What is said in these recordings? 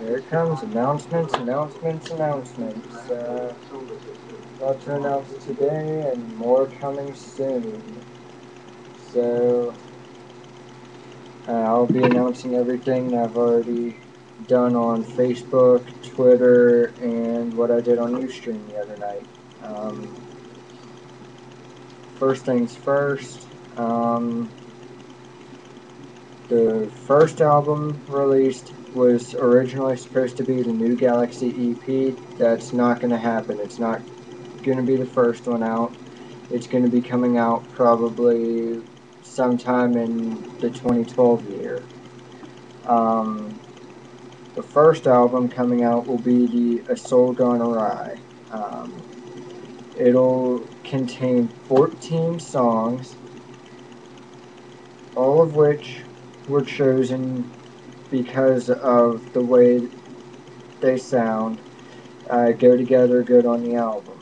Here it comes. Announcements. About to announce today and more coming soon. So, I'll be announcing everything I've already done on Facebook, Twitter, and what I did on Ustream the other night. First things first, the first album released was originally supposed to be the New Galaxy EP. That's not going to happen. It's not going to be the first one out. It's going to be coming out probably sometime in the 2012 year. The first album coming out will be the A Soul Gone Awry. It'll contain 14 songs, all of which were chosen because of the way they sound, go together good on the album.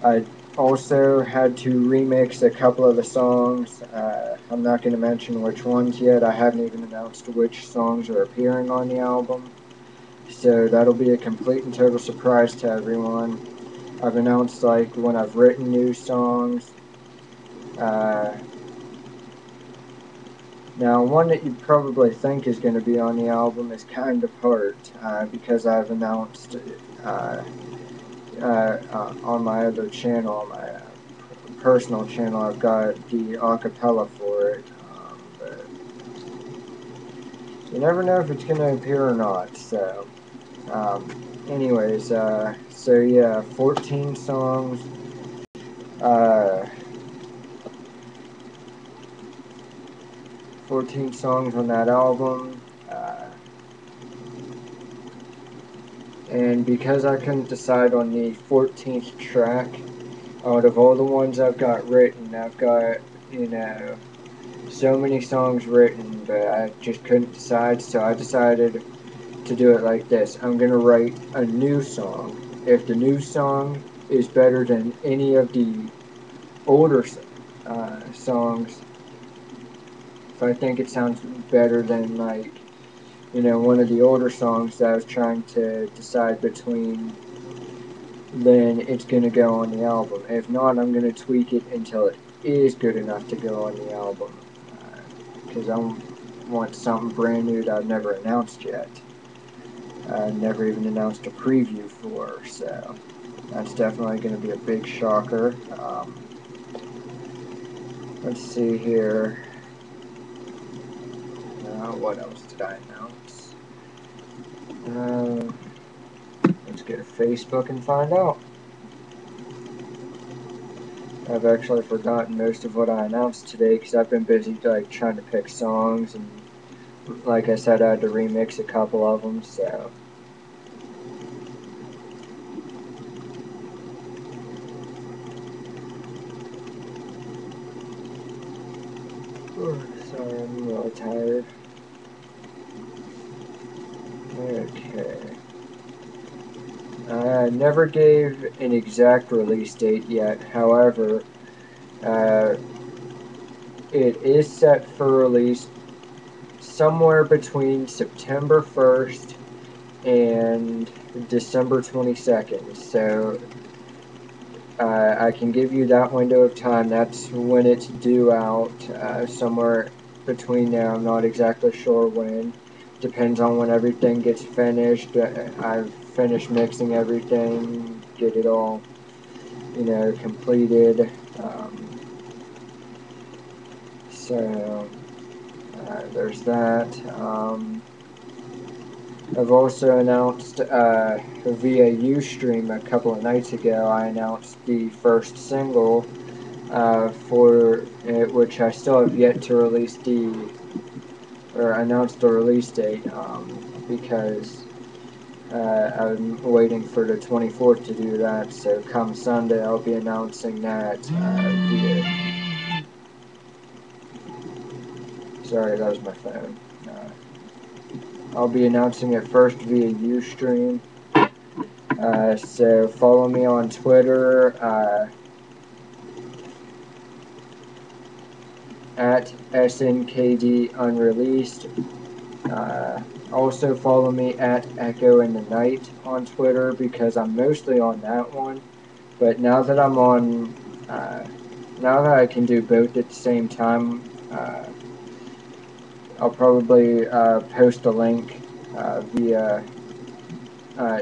I also had to remix a couple of the songs. I'm not going to mention which ones yet. I haven't even announced which songs are appearing on the album. So that'll be a complete and total surprise to everyone. I've announced like when I've written new songs. Now, one that you'd probably think is going to be on the album is Kind of Heart, because I've announced on my other channel, on my personal channel, I've got the acapella for it. But you never know if it's going to appear or not. So, anyways, so yeah, 14 songs. 14 songs on that album. And because I couldn't decide on the 14th track, out of all the ones I've got written, I've got, so many songs written, but I just couldn't decide, so I decided to do it like this. I'm going to write a new song. If the new song is better than any of the older songs, if I think it sounds better than, like, one of the older songs that I was trying to decide between, then it's going to go on the album. If not, I'm going to tweak it until it is good enough to go on the album. Because I want something brand new that I've never announced yet. I never even announced a preview for, so that's definitely going to be a big shocker. Let's see here. What else did I announce? Let's go to Facebook and find out. I've actually forgotten most of what I announced today because I've been busy like trying to pick songs, and like I said, I had to remix a couple of them, so. Sorry, I'm a little tired. Okay. I never gave an exact release date yet, however, it is set for release somewhere between September 1st and December 22nd, so I can give you that window of time. That's when it's due out, somewhere between there. I'm not exactly sure when. Depends on when everything gets finished. I've finished mixing everything, get it all, completed. So there's that. I've also announced via Ustream a couple of nights ago, I announced the first single for it, which I still have yet to release announce the release date, because I'm waiting for the 24th to do that, so come Sunday I'll be announcing that sorry, that was my phone. I'll be announcing it first via Ustream. So follow me on Twitter at SNKDUnreleased. Also follow me at Echo in the Night on Twitter because I'm mostly on that one. But now that I'm on, now that I can do both at the same time, I'll probably post a link via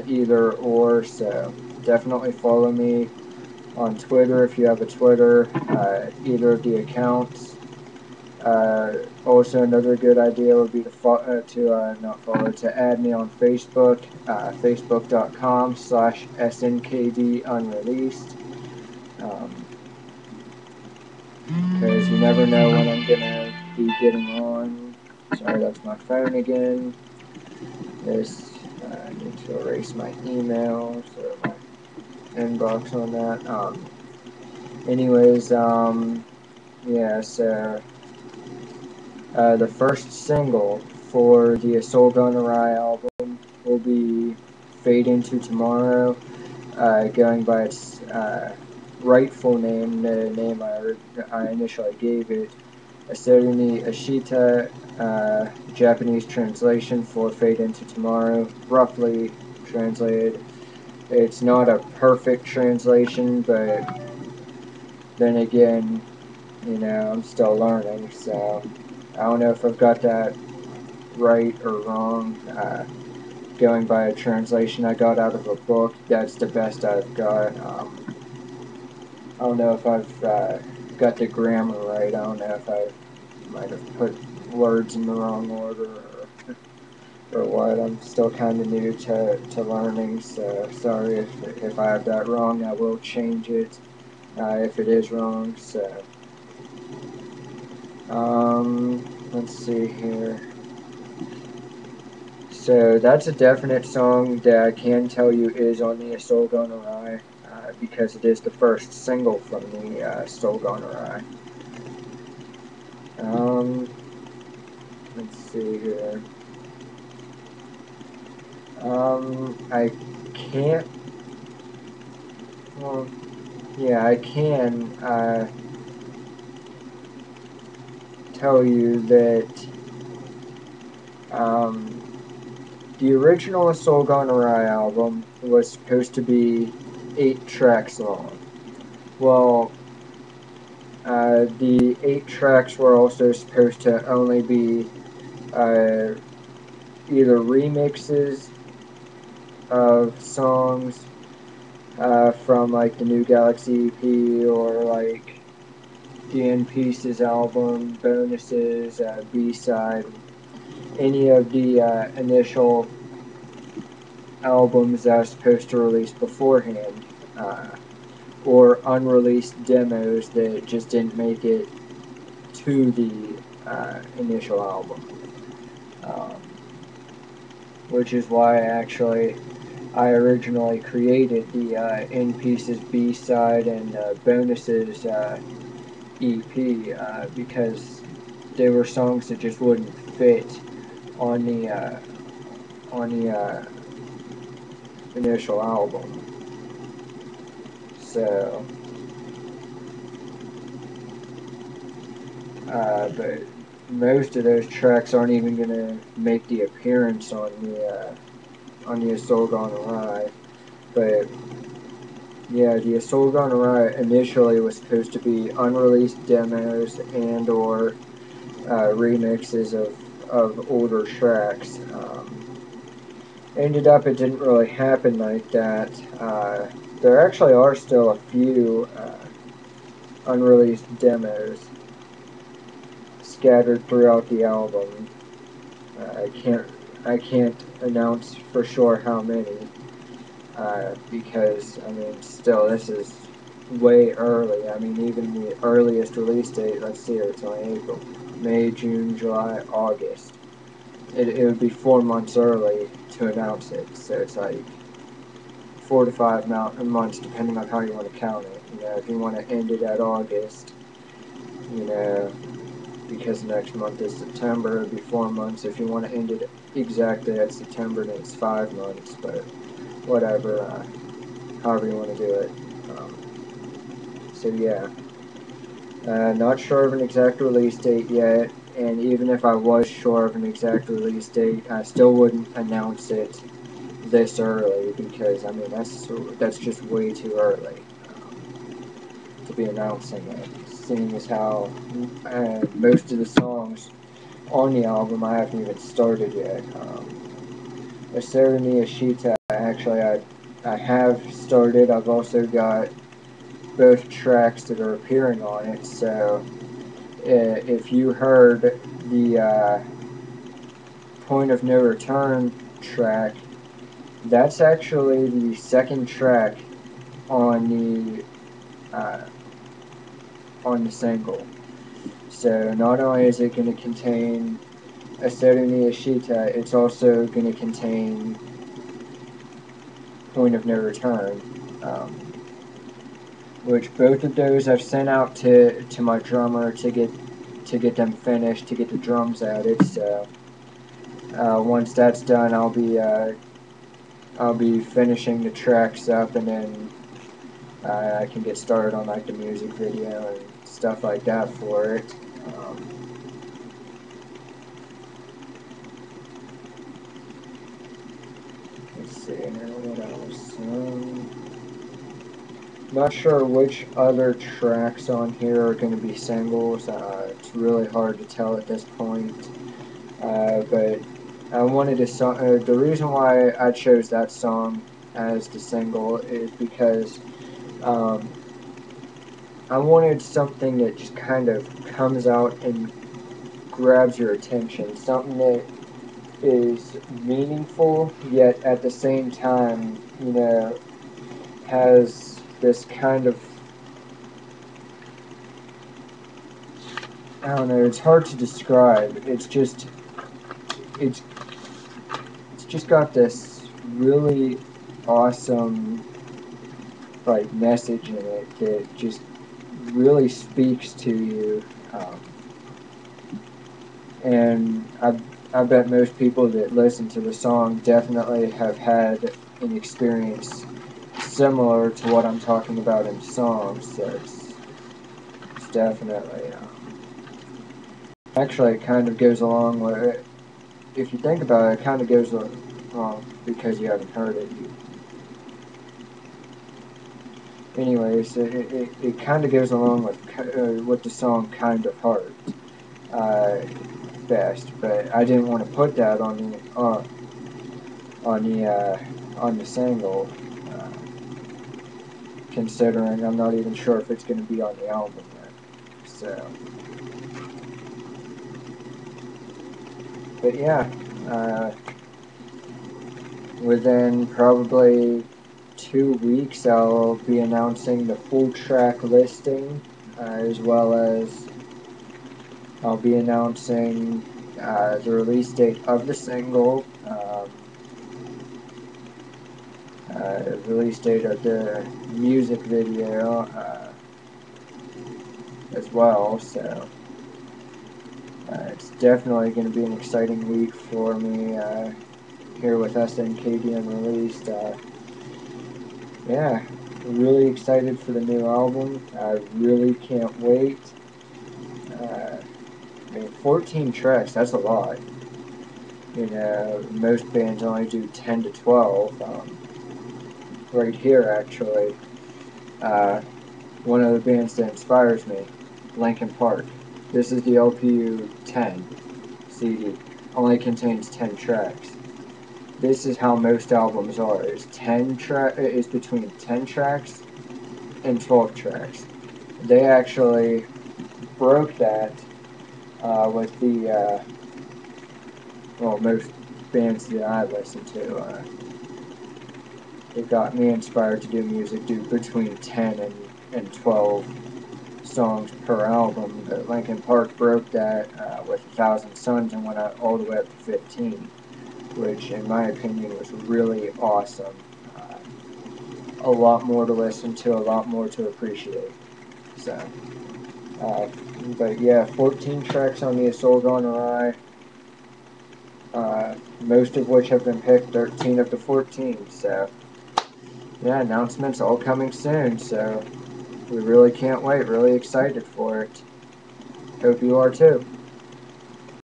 either or. So definitely follow me on Twitter if you have a Twitter, either of the accounts. Also, another good idea would be to to add me on Facebook, facebook.com/SNKDUnreleased, because you never know when I'm gonna be getting on. Sorry, that's my phone again. I need to erase my emails or my inbox on that. Anyways, yeah, so the first single for the Soul Gone Awry album will be Fade Into Tomorrow, going by its rightful name, the name I initially gave it, Aseruni Ashita, Japanese translation for Fade Into Tomorrow, roughly translated. It's not a perfect translation, but then again, you know, I'm still learning, so I don't know if I've got that right or wrong. Going by a translation I got out of a book, that's the best I've got. I don't know if I've got the grammar right. I don't know if I might have put words in the wrong order or what. I'm still kind of new to learning, so sorry if I have that wrong. I will change it if it is wrong. So, let's see here. So that's a definite song that I can tell you is on the Soul Gone Awry, because it is the first single from the Soul Gone Awry. Let's see here. I can't. Well, yeah, I can tell you that the original Soul Gone Awry album was supposed to be 8 tracks long. Well, the 8 tracks were also supposed to only be either remixes of songs from like the New Galaxy EP or like the In Pieces album, bonuses, B-side, any of the initial albums that I was supposed to release beforehand, or unreleased demos that just didn't make it to the initial album. Um, which is why I originally created the In Pieces B-side and bonuses EP, because they were songs that just wouldn't fit on the initial album. So, but most of those tracks aren't even gonna make the appearance on the Assault Gone Awry. But yeah, the Assault Gone Awry initially was supposed to be unreleased demos and or remixes of older tracks. Ended up it didn't really happen like that. There actually are still a few unreleased demos scattered throughout the album. I can't announce for sure how many, because I mean still this is way early. I mean even the earliest release date, let's see, it's only April, May, June, July, August. It would be 4 months early to announce it, so it's like 4 to 5 months depending on how you want to count it. You know, if you want to end it at August, you know, because next month is September, it'd be 4 months. If you want to end it exactly at September, then it's 5 months, but whatever, however you want to do it. So yeah, not sure of an exact release date yet. and even if I was sure of an exact release date, I still wouldn't announce it this early, because I mean that's just way too early to be announcing it, seeing as how most of the songs on the album I haven't even started yet. Aseri Miyashita, actually, I have started. I've also got both tracks that are appearing on it, so if you heard the Point of No Return track, that's actually the second track on the single. So not only is it going to contain Aseri Miyashita, it's also going to contain Point of No Return, which both of those I've sent out to my drummer to get them finished, to get the drums added. So once that's done, I'll be finishing the tracks up, and then I can get started on like the music video and stuff like that for it. Let's see now, what else? Not sure which other tracks on here are going to be singles. It's really hard to tell at this point. But I wanted to the reason why I chose that song as the single is because I wanted something that just kind of comes out and grabs your attention, something that is meaningful, yet at the same time, has this kind of, I don't know, it's hard to describe. It's just got this really awesome like message in it that just really speaks to you, and I bet most people that listen to the song definitely have had an experience similar to what I'm talking about in the song. So it's definitely actually it kind of goes along with it. If you think about it, it kind of goes along because you haven't heard it. Anyways, it kind of goes along with the song "Kind of Heart" best, but I didn't want to put that on the single, considering I'm not even sure if it's going to be on the album yet. So, but yeah, within probably 2 weeks, I'll be announcing the full track listing, as well as I'll be announcing the release date of the single, release date of the music video as well. So it's definitely going to be an exciting week for me here with SNKDUnreleased. Yeah, really excited for the new album. I really can't wait. I mean, 14 tracks, that's a lot. Most bands only do 10 to 12. Right here, actually, one of the bands that inspires me, Linkin Park. This is the LPU 10 CD. Only contains 10 tracks. This is how most albums are. It's between 10 tracks and 12 tracks. They actually broke that with the most bands that I listen to. It got me inspired to do music, do between 10 and 12 songs per album. But Linkin Park broke that with 1,000 Suns and went out all the way up to 15, which in my opinion was really awesome. A lot more to listen to, a lot more to appreciate. So, but yeah, 14 tracks on the Soul Gone Awry, most of which have been picked, 13 of the 14. So, yeah, announcements all coming soon. So, we really can't wait, really excited for it. Hope you are too.